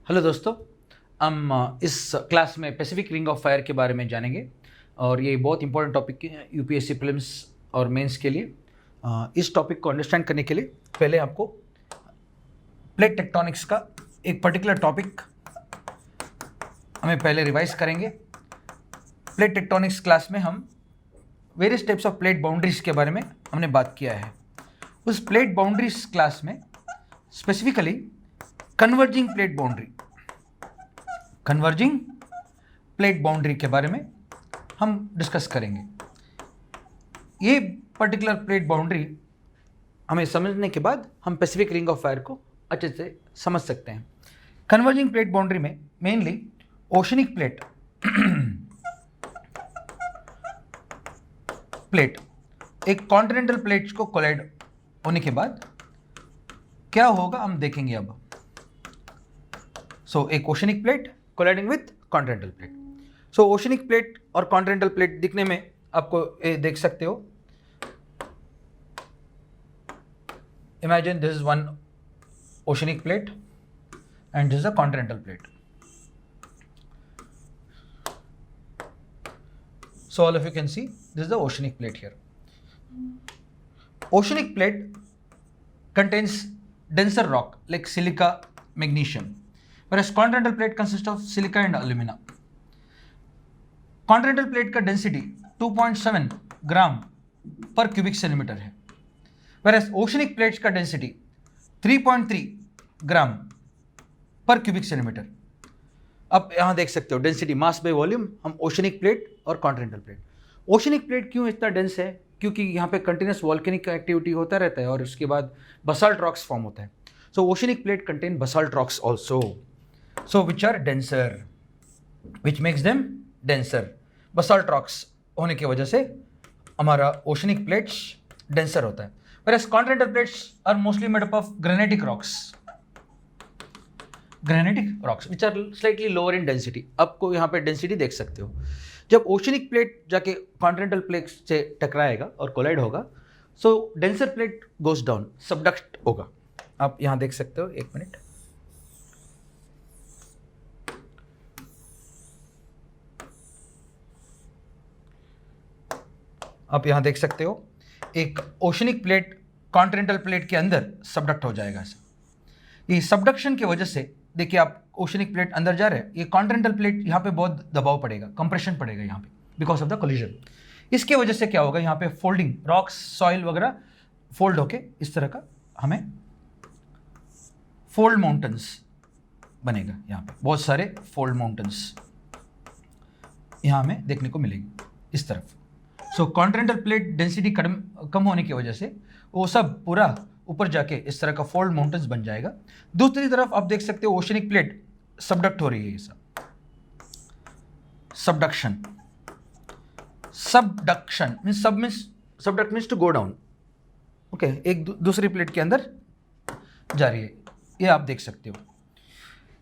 Hello दोस्तों, हम इस क्लास में पैसिफिक रिंग ऑफ फायर के बारे में जानेंगे और ये बहुत इंपॉर्टेंट टॉपिक है यूपीएससी प्रीलिम्स और मेंस के लिए। इस टॉपिक को अंडरस्टैंड करने के लिए पहले आपको प्लेट टेक्टोनिक्स का एक पर्टिकुलर टॉपिक हमें पहले रिवाइज करेंगे। प्लेट टेक्टोनिक्स क्लास में हम various types of plate boundaries के बारे में हमने बात किया है। उस प्लेट बाउंड्रीज क्लास में स्पेसिफिकली कन्वर्जिंग प्लेट बाउंड्री के बारे में हम डिस्कस करेंगे। ये पर्टिकुलर प्लेट बाउंड्री हमें समझने के बाद हम पैसिफिक रिंग ऑफ फायर को अच्छे से समझ सकते हैं। कन्वर्जिंग प्लेट बाउंड्री में मेनली ओशनिक प्लेट एक कॉन्टिनेंटल प्लेट्स को कोलाइड होने के बाद क्या होगा हम देखेंगे अब। सो एक oceanic plate colliding with continental plate. So oceanic plate और कॉन्टिनेंटल प्लेट दिखने में आपको ये देख सकते हो। Imagine this is one oceanic plate and this is a continental plate. So all of you can see this is the oceanic plate here. Oceanic plate contains denser rock like silica, magnesium, whereas continental plate consists of silica and alumina. Continental plate का density 2.7 ग्राम पर cubic centimetre है, whereas oceanic plates का density 3.3 ग्राम पर cubic centimetre. अब यहां देख सकते हो डेंसिटी मास बाय वॉल्यूम हम ओशनिक प्लेट और कॉन्टिनेंटल प्लेट। ओशनिक प्लेट क्यों इतना डेंस है? क्योंकि यहाँ पे कंटिन्यूस वॉल्केनिक एक्टिविटी होता रहता है और उसके बाद बसाल्ट रॉक्स फॉर्म होता है। So oceanic plate contain basalt rocks also, so which are denser, which makes them denser. Basalt rocks होने की वजह से हमारा ओशनिक प्लेट्स डेंसर होता है, whereas continental plates are mostly made up of granitic rocks which are slightly lower in density। आपको यहाँ पे डेंसिटी देख सकते हो। जब ओशनिक प्लेट जाके कॉन्टिनेंटल प्लेट से टकराएगा और कोलाइड होगा, so denser plate goes down, subduct होगा। आप यहाँ देख सकते हो, एक मिनट। आप यहाँ देख सकते हो एक ओशनिक प्लेट कॉन्टिनेंटल प्लेट के अंदर सबडक्ट हो जाएगा ऐसा। ये सबडक्शन की वजह से देखिए, आप ओशनिक प्लेट अंदर जा रहे हैं, ये कॉन्टिनेंटल प्लेट यहाँ पे बहुत दबाव पड़ेगा, कंप्रेशन पड़ेगा यहाँ पे बिकॉज ऑफ द कोलिजन। इसके वजह से क्या होगा, यहाँ पे फोल्डिंग रॉक्स, सॉइल वगैरह फोल्ड होके इस तरह का हमें फोल्ड माउंटेन्स बनेगा। यहाँ पे बहुत सारे फोल्ड माउंटेन्स यहाँ हमें देखने को मिलेगी इस तरफ। सो कॉन्टिनेंटल प्लेट डेंसिटी कम होने की वजह से वो सब पूरा ऊपर जाके इस तरह का फोल्ड माउंटेन्स बन जाएगा। दूसरी तरफ आप देख सकते हो ओशनिक प्लेट सबडक्ट हो रही है। ये सब subduction means to go down. Okay, एक दूसरी प्लेट के अंदर जा रही है, ये आप देख सकते हो।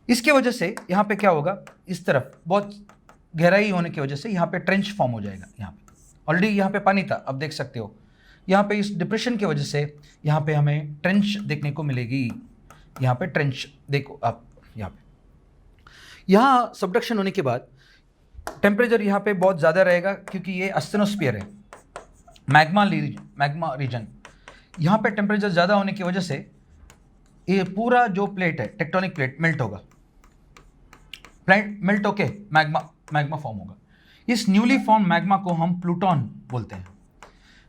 इसके वजह से यहाँ पे क्या होगा, इस तरफ बहुत गहराई होने की वजह से यहाँ पे ट्रेंच फॉर्म हो जाएगा। यहाँ पे ऑलरेडी यहाँ पे पानी था, आप देख सकते हो। यहाँ पे इस डिप्रेशन की वजह से यहाँ पे हमें ट्रेंच देखने को मिलेगी। यहाँ पे ट्रेंच देखो आप, यहाँ सबडक्शन होने के बाद टेम्परेचर यहाँ पे बहुत ज़्यादा रहेगा क्योंकि ये अस्टेनोस्फीयर है, मैग्मा रीजन। यहाँ पे टेम्परेचर ज़्यादा होने की वजह से ये पूरा जो प्लेट है, टेक्टोनिक प्लेट मेल्ट होगा। प्लेट मेल्ट होके मैग्मा फॉर्म होगा। इस न्यूली फॉर्म मैग्मा को हम प्लूटॉन बोलते हैं।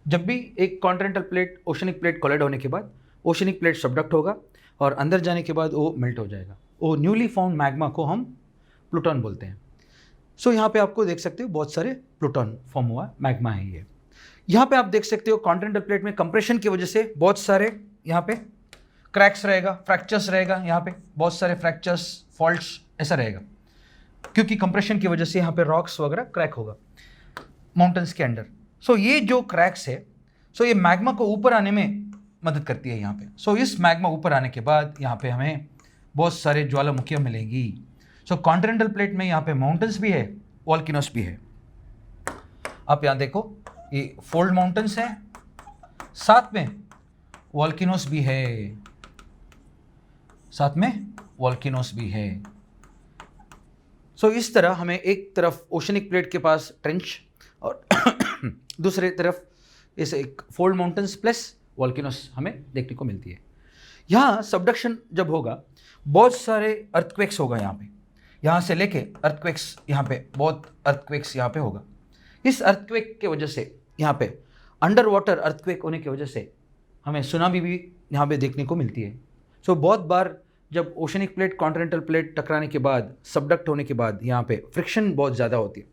जब भी एक continental plate oceanic plate collide होने के बाद ओशनिक प्लेट सबडक्ट होगा और अंदर जाने के बाद वो मेल्ट हो जाएगा। वो न्यूली फॉर्म मैग्मा को हम प्लूटॉन बोलते हैं। सो यहाँ पे आपको देख सकते हो बहुत सारे प्लूटॉन फॉर्म हुआ मैग्मा है ये। यहाँ पे आप देख सकते हो कॉन्टिनेंटल प्लेट में कंप्रेशन की वजह से बहुत सारे यहाँ पे क्रैक्स रहेगा, फ्रैक्चर्स रहेगा। यहाँ पे बहुत सारे फ्रैक्चर्स, फॉल्ट्स ऐसा रहेगा क्योंकि कंप्रेशन की वजह से यहाँ पे रॉक्स वगैरह क्रैक होगा माउंटेन्स के अंदर। सो ये जो क्रैक्स है, सो ये मैग्मा को ऊपर आने में मदद करती है यहाँ पे। सो इस मैग्मा ऊपर आने के बाद यहाँ पे हमें बहुत सारे ज्वालामुखियाँ मिलेंगी। सो कॉन्टिनेंटल प्लेट में यहाँ पे माउंटेन्स भी है, वॉल्केनोस भी है। आप यहाँ देखो, ये फोल्ड माउंटेन्स हैं, साथ में वॉल्केनोस भी है, साथ में वॉल्केनोस भी है। सो इस तरह हमें एक तरफ ओशनिक प्लेट के पास ट्रेंच और दूसरे तरफ इस एक फोल्ड माउंटेन्स प्लस वॉल्केनोस हमें देखने को मिलती है। यहाँ सबडक्शन जब होगा बहुत सारे अर्थक्वेक्स होगा, यहाँ से लेके अर्थक्वेक्स यहाँ पे, बहुत अर्थक्वेक्स यहाँ पे होगा। इस अर्थक्वेक के वजह से यहाँ पे अंडर वाटर अर्थक्वेक होने की वजह से हमें सुनामी भी यहाँ पे देखने को मिलती है। सो बहुत बार जब ओशनिक प्लेट कॉन्टिनेंटल प्लेट टकराने के बाद, सबडक्ट होने के बाद यहाँ पे फ्रिक्शन बहुत ज़्यादा होती है,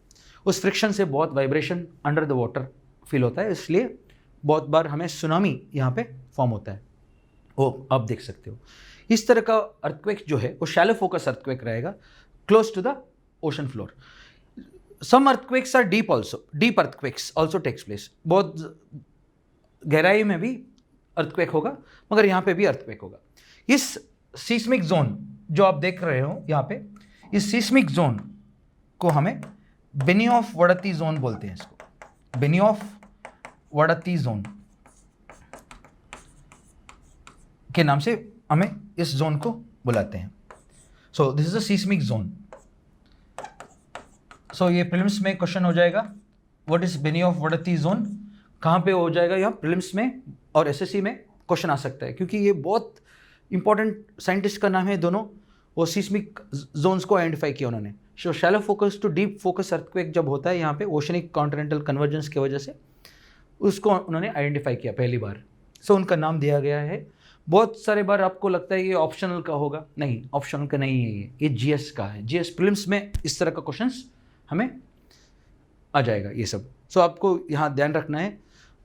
उस फ्रिक्शन से बहुत vibration under the water feel होता है, इसलिए बहुत बार हमें सुनामी यहाँ पे फॉर्म होता है। वो आप देख सकते हो। इस तरह का अर्थक्वेक जो है वो शैलो फोकस अर्थक्वेक रहेगा, close to the ocean floor. Some earthquakes are deep also, deep earthquakes also takes place, बहुत गहराई में भी अर्थक्वेक होगा, मगर यहाँ पे भी अर्थक्वेक होगा। इस सीस्मिक जोन जो आप देख रहे हो यहाँ पे, इस सीस्मिक जोन को हमें बेनियोफ वडती जोन बोलते हैं, इसको बेनियोफ वडती जोन के नाम से हमें इस जोन को बुलाते हैं। So this is a seismic zone. So ये प्रीलिम्स में क्वेश्चन हो जाएगा, what is Benioff Wadati zone, कहाँ पे हो जाएगा, यहाँ प्रीलिम्स में और एसएससी में क्वेश्चन आ सकता है, क्योंकि ये बहुत इंपॉर्टेंट साइंटिस्ट का नाम है दोनों, वो सीस्मिक जोन्स को आइडेंटिफाई किया उन्होंने। So shallow focus to deep focus earthquake जब होता है यहाँ पे ओशनिक कॉन्टिनेंटल कन्वर्जेंस की वजह से, उसको उन्होंने आइडेंटिफाई किया पहली बार। सो उनका नाम दिया गया है। बहुत सारे बार आपको लगता है ये ऑप्शनल का होगा, नहीं ऑप्शनल का नहीं है, ये जीएस का है। जीएस प्रीलिम्स में इस तरह का क्वेश्चंस हमें आ जाएगा ये सब। सो आपको यहाँ ध्यान रखना है,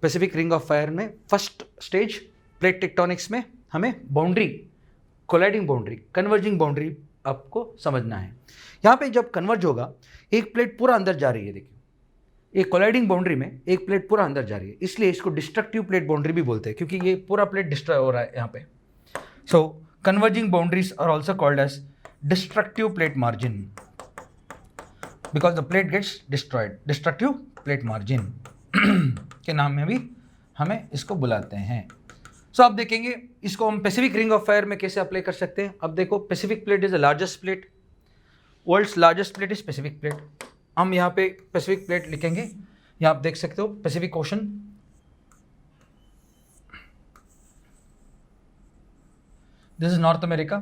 पैसिफिक रिंग ऑफ फायर में फर्स्ट स्टेज प्लेट टेक्टोनिक्स में हमें boundary, colliding boundary, converging boundary आपको समझना है। यहाँ पे जब कन्वर्ज होगा एक प्लेट पूरा अंदर जा रही है, देखिए एक कोलाइडिंग बाउंड्री में एक प्लेट पूरा अंदर जा रही है, इसलिए इसको डिस्ट्रक्टिव प्लेट बाउंड्री भी बोलते हैं, क्योंकि ये पूरा प्लेट डिस्ट्रॉय हो रहा है यहाँ पे। So converging boundaries are also called as destructive plate margin because the plate gets destroyed. Destructive plate margin के नाम में भी हमें इसको बुलाते हैं। सो आप देखेंगे इसको हम पैसिफिक रिंग ऑफ फायर में कैसे अप्लाई कर सकते हैं। अब देखो, Pacific plate is the largest plate, world's largest plate is Pacific plate. हम यहाँ पे पैसिफिक प्लेट लिखेंगे, यहाँ आप देख सकते हो Pacific ocean, this is north America,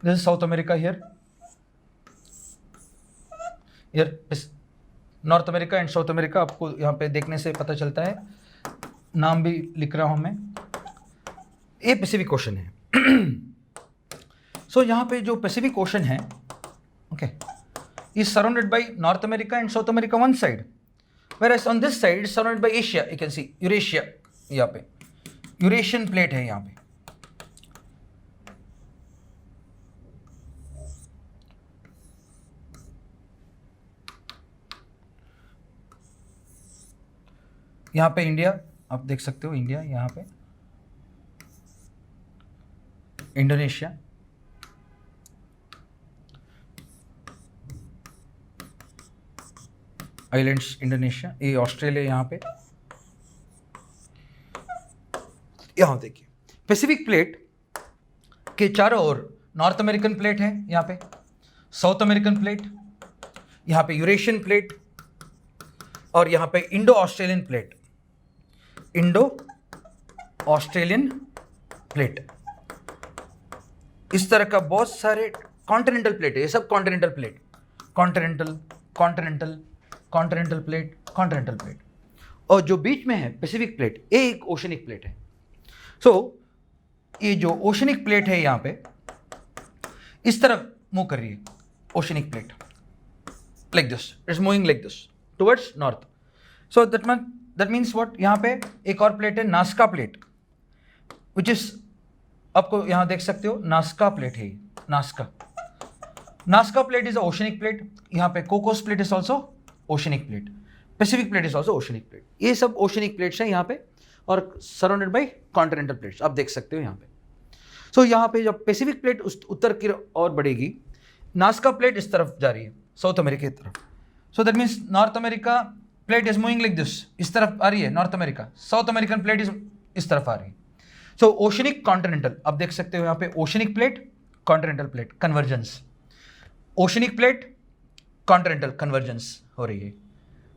this is south America, here north America and south America आपको यहाँ पे देखने से पता चलता है। नाम भी लिख रहा हूँ मैं, ये पैसिफिक ओशन है। सो यहाँ पे जो पैसिफिक ओशन है, okay, is surrounded by north America and south America one side, whereas on this side is surrounded by Asia, you can see Eurasia, यहाँ पे यूरेशियन प्लेट है यहाँ पे। यहाँ पे इंडिया आप देख सकते हो, इंडिया यहाँ पे, इंडोनेशिया, आइलैंड्स इंडोनेशिया, ये ऑस्ट्रेलिया यहाँ पे। यहाँ देखिए पैसिफिक प्लेट के चारों ओर नॉर्थ अमेरिकन प्लेट है, यहाँ पे साउथ अमेरिकन प्लेट, यहाँ पे यूरेशियन प्लेट, और यहाँ पे Indo Australian plate, Indo Australian plate. इस तरह का बहुत सारे कॉन्टिनेंटल प्लेट है, ये सब continental plate, continental continental continental plate, continental plate, और जो बीच में है पैसिफिक प्लेट, ये एक ओशनिक प्लेट है। सो ये जो ओशनिक प्लेट है यहाँ पे इस तरफ मूव कर रही है, oceanic plate like this, it's moving like this towards north. So that means what, यहाँ पे एक और प्लेट है नास्का प्लेट, विच इज, आपको यहाँ देख सकते हो नास्का प्लेट है, Nazca plate is a oceanic plate. यहाँ पे Cocos plate is also oceanic plate, Pacific plate is also oceanic plate. ये सब ओशनिक प्लेट्स हैं यहाँ पे, और सराउंडेड बाय कॉन्टिनेंटल प्लेट्स आप देख सकते हो यहाँ पे। सो यहाँ पे जब पैसिफिक प्लेट उत्तर की ओर बढ़ेगी, नास्का प्लेट इस तरफ जा रही है, साउथ अमेरिका की तरफ। So that means north America plate is moving like this, इस तरफ आ रही है north America, south American plate इस तरफ आ रही है। सो ओशनिक कॉन्टिनेंटल आप देख सकते हो यहाँ पे, oceanic plate, continental plate convergence, oceanic plate continental convergence हो रही है।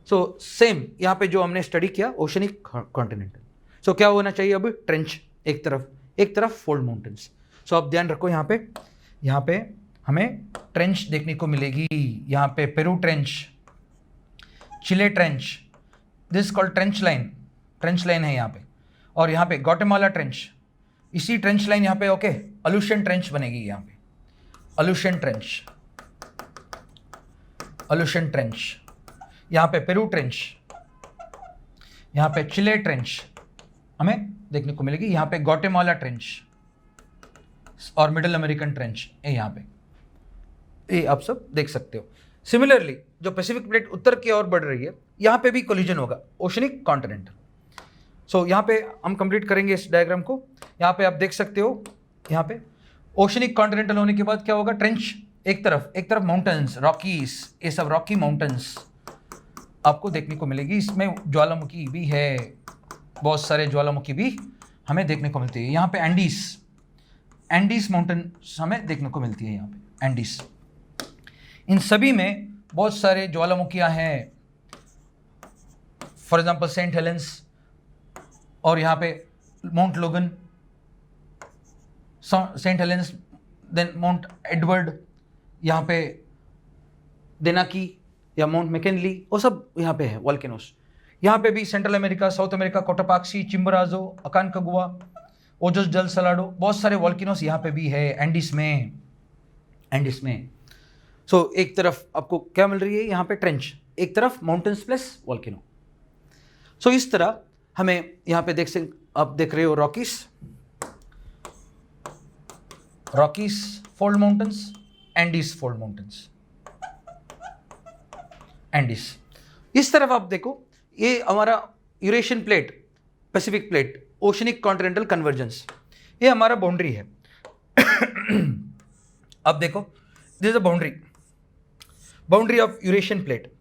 सो सेम यहाँ पे जो हमने स्टडी किया ओशनिक कॉन्टिनेंटल। सो क्या होना चाहिए अब, ट्रेंच एक तरफ फोल्ड माउंटेन्स। सो आप ध्यान रखो यहाँ पे हमें ट्रेंच देखने को मिलेगी। यहाँ पे Peru trench, Chile trench, this called trench line है यहाँ पे। और यहाँ पे ग्वाटेमाला ट्रेंच, इसी ट्रेंच लाइन यहाँ पे ओके अलूशियन ट्रेंच बनेगी यहाँ पे, अलूशियन ट्रेंच। यहाँ पे पेरू ट्रेंच, यहाँ पे चिले ट्रेंच हमें देखने को मिलेगी। यहाँ पे ग्वाटेमाला ट्रेंच और मिडिल अमेरिकन ट्रेंच है यहाँ पे, ये आप सब देख सकते हो। सिमिलरली जो पैसिफिक प्लेट उत्तर की ओर बढ़ रही है, यहाँ पे भी कोलिजन होगा ओशनिक कॉन्टिनेंटल। सो यहाँ पे हम कंप्लीट करेंगे इस डायग्राम को। यहाँ पे आप देख सकते हो, यहाँ पे ओशनिक कॉन्टिनेंटल होने के बाद क्या होगा, ट्रेंच एक तरफ माउंटेन्स, रॉकीज, ये सब रॉकी माउंटेन्स आपको देखने को मिलेगी। इसमें ज्वालामुखी भी है, बहुत सारे ज्वालामुखी भी हमें देखने को मिलती है। यहाँ पे एंडीज माउंटेन्स हमें देखने को मिलती है, यहाँ पे एंडीज। इन सभी में बहुत सारे ज्वालामुखियाँ हैं, फॉर एग्जाम्पल सेंट हेलेंस, और यहाँ पे Mount Logan, Saint Helens, then Mount Edward, यहाँ पे देनाकी या माउंट मैकिनली, वो सब यहाँ पे है वॉल्केनोस। यहाँ पे भी Central America, South America, Cotopaxi, Chimborazo, Aconcagua, Ojos del Salado, बहुत सारे वॉल्केनोस यहाँ पे भी है एंडीज में। सो एक तरफ आपको क्या मिल रही है, यहाँ पे ट्रेंच, एक तरफ माउंटेन्स प्लस वॉल्केनो। सो इस तरह हमें यहाँ पे आप देख रहे हो Rockies fold mountains, Andes fold mountains, Andes. इस तरफ आप देखो, ये हमारा Eurasian plate, Pacific plate, oceanic continental convergence, ये हमारा बाउंड्री है। अब देखो, this is a boundary of Eurasian plate,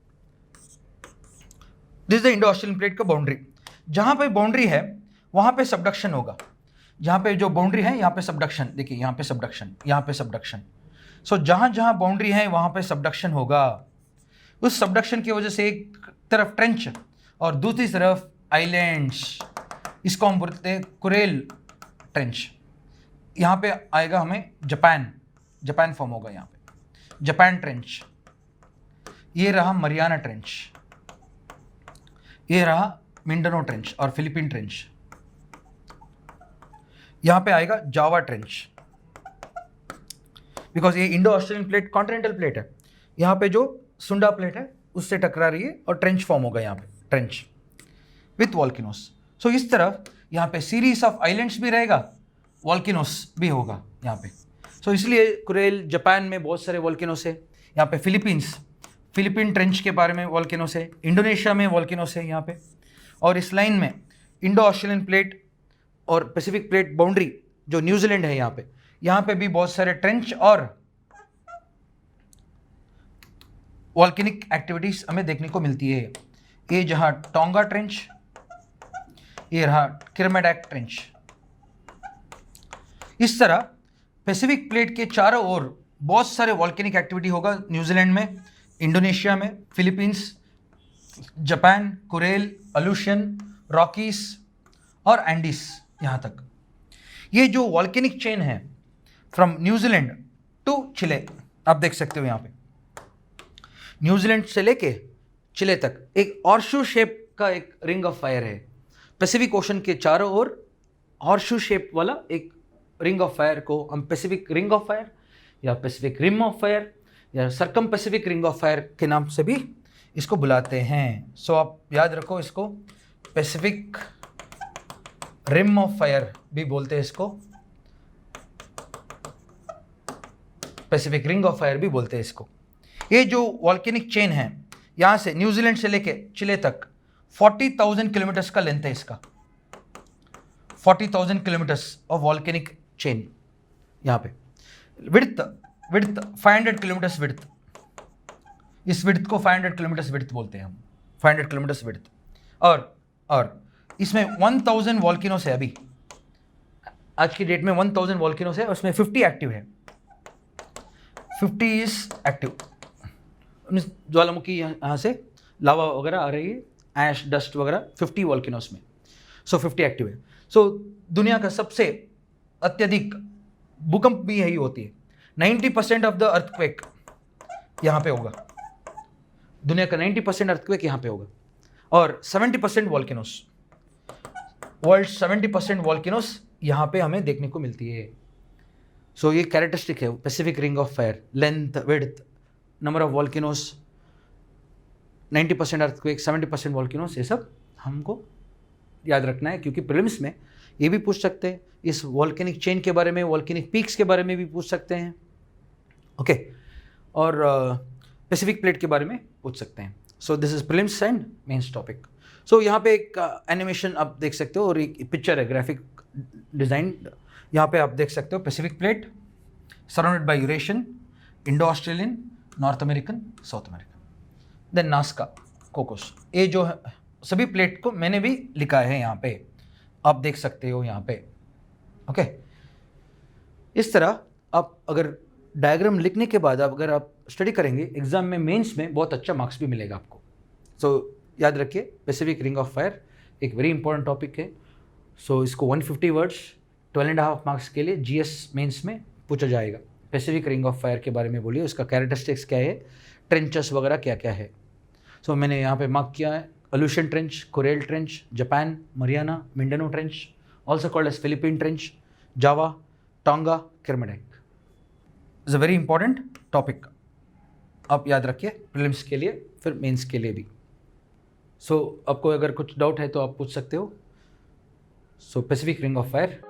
this is the Indo Australian plate का बाउंड्री। जहां पे बाउंड्री है वहां पे सबडक्शन होगा, जहां पे जो बाउंड्री है यहाँ पे सबडक्शन, देखिए यहाँ पे सबडक्शन। सो जहां बाउंड्री है वहां पे सबडक्शन होगा। उस सबडक्शन की वजह से एक तरफ ट्रेंच और दूसरी तरफ आइलैंड्स, इसको हम बोलते हैं कुरेल ट्रेंच। यहाँ पे आएगा हमें जापान फॉर्म होगा, यहाँ पे जापान ट्रेंच। ये रहा मरियाना ट्रेंच, ये रहा मिंडनो ट्रेंच और फिलीपीन ट्रेंच। यहाँ पे आएगा जावा ट्रेंच, बिकॉज ये Indo Australian plate continental plate है, यहाँ पे जो सुंडा प्लेट है उससे टकरा रही है और ट्रेंच फॉर्म होगा यहाँ पे, ट्रेंच विथ वॉल्केनोस। सो इस तरफ यहाँ पे सीरीज ऑफ आइलैंड्स भी रहेगा, वॉल्केनोस भी होगा यहाँ पे। सो इसलिए कुरेल जापान में बहुत सारे वॉल्केनोस है, यहाँ पे फिलीपीन ट्रेंच के बारे में वॉल्केनोस है, इंडोनेशिया में वॉल्केनोस है यहाँ पे। और इस लाइन में इंडो ऑस्ट्रेलियन प्लेट और पैसिफिक प्लेट बाउंड्री जो न्यूजीलैंड है, यहाँ पे भी बहुत सारे ट्रेंच और वॉल्केनिक एक्टिविटीज हमें देखने को मिलती है। ये जहाँ टोंगा ट्रेंच, ये रहा किरमेडैक ट्रेंच। इस तरह पैसिफिक प्लेट के चारों ओर बहुत सारे वॉल्केनिक एक्टिविटी होगा, न्यूजीलैंड में, इंडोनेशिया में, फिलीपींस, जापान, कुरेल, अलूशियन, रॉकीज और एंडीज, यहाँ तक। ये जो वॉल्केनिक चेन है फ्रॉम न्यूजीलैंड टू चिले, आप देख सकते हो यहाँ पे न्यूजीलैंड से लेके चिले तक एक हॉर्सशू शेप का एक रिंग ऑफ फायर है। पैसिफिक ओशन के चारों ओर हॉर्सशू शेप वाला एक रिंग ऑफ फायर को हम पैसिफिक रिंग ऑफ फायर या पैसिफिक रिम ऑफ फायर या circum Pacific ring of fire के नाम से भी इसको बुलाते हैं। सो आप याद रखो, इसको पैसिफिक रिम ऑफ फायर भी बोलते हैं, इसको पैसिफिक रिंग ऑफ फायर भी बोलते हैं इसको। ये जो वॉल्केनिक चेन है, यहाँ से न्यूजीलैंड से लेके चिले तक 40,000 किलोमीटर्स का लेंथ है इसका, 40,000 किलोमीटर्स ऑफ वॉल्केनिक चेन। यहाँ पे विड्थ 500 किलोमीटर्स विड्थ, इस विड्थ को 500 किलोमीटर्स विड्थ बोलते हैं हम, 500 किलोमीटर्स विड्थ। और इसमें 1000 वॉल्केनोस है, अभी आज की डेट में 1000 वॉल्केनोस है, उसमें 50 एक्टिव है, 50 इज एक्टिव, ज्वालामुखी यहाँ से लावा वगैरह आ रही है, ऐश डस्ट वगैरह 50 वॉल्केनोस में, सो 50 एक्टिव है। सो दुनिया का सबसे अत्यधिक भूकंप भी यही होती है। 90% ऑफ द अर्थक्वेक यहाँ पे होगा, दुनिया का 90% अर्थक्वेक यहाँ पे होगा, और 70% वॉल्केनोस, वर्ल्ड 70% वॉल्केनोस यहाँ पे हमें देखने को मिलती है। सो ये कैरेक्टरिस्टिक है Pacific ring of fire, length, width, number of volcanoes, 90% earthquake, 70% volcanoes, ये सब हमको याद रखना है, क्योंकि प्रीलिम्स में ये भी पूछ सकते हैं, इस वॉल्केनिक चेन के बारे में, वॉल्केनिक पीक्स के बारे में भी पूछ सकते हैं, ओके, और पैसिफिक प्लेट के बारे में पूछ सकते हैं। So this is prelims and mains topic. So यहाँ पे एक एनिमेशन आप देख सकते हो और एक पिक्चर है, ग्राफिक डिज़ाइन, यहाँ पे आप देख सकते हो Pacific plate surrounded by Eurasian, Indo Australian, North American, South American, then Nazca, Cocos. ये जो है सभी प्लेट को मैंने भी लिखा है यहाँ पे, आप देख सकते हो यहाँ पे, ओके। इस तरह आप अगर डायग्राम लिखने के बाद अगर आप स्टडी करेंगे एग्जाम में, मेंस में बहुत अच्छा मार्क्स भी मिलेगा आपको। सो याद रखिए पैसिफिक रिंग ऑफ फायर एक वेरी इंपॉर्टेंट टॉपिक है। सो इसको 150 वर्ड्स 12.5 मार्क्स के लिए जीएस मेंस में पूछा जाएगा। पैसिफिक रिंग ऑफ फायर के बारे में बोलिए, उसका कैरेक्टरिस्टिक्स क्या है, ट्रेंचेस वगैरह क्या क्या है। सो मैंने यहाँ पे मार्क किया है, Aleutian trench, Kuril trench, Japan, Mariana, Mindanao trench, also called as Philippine trench, Java, Tonga, Kermadec. Is a very important topic, आप याद रखिए प्रीलिम्स के लिए, फिर मेंस के लिए भी। सो आपको अगर कुछ डाउट है तो आप पूछ सकते हो। सो पैसिफिक रिंग ऑफ फायर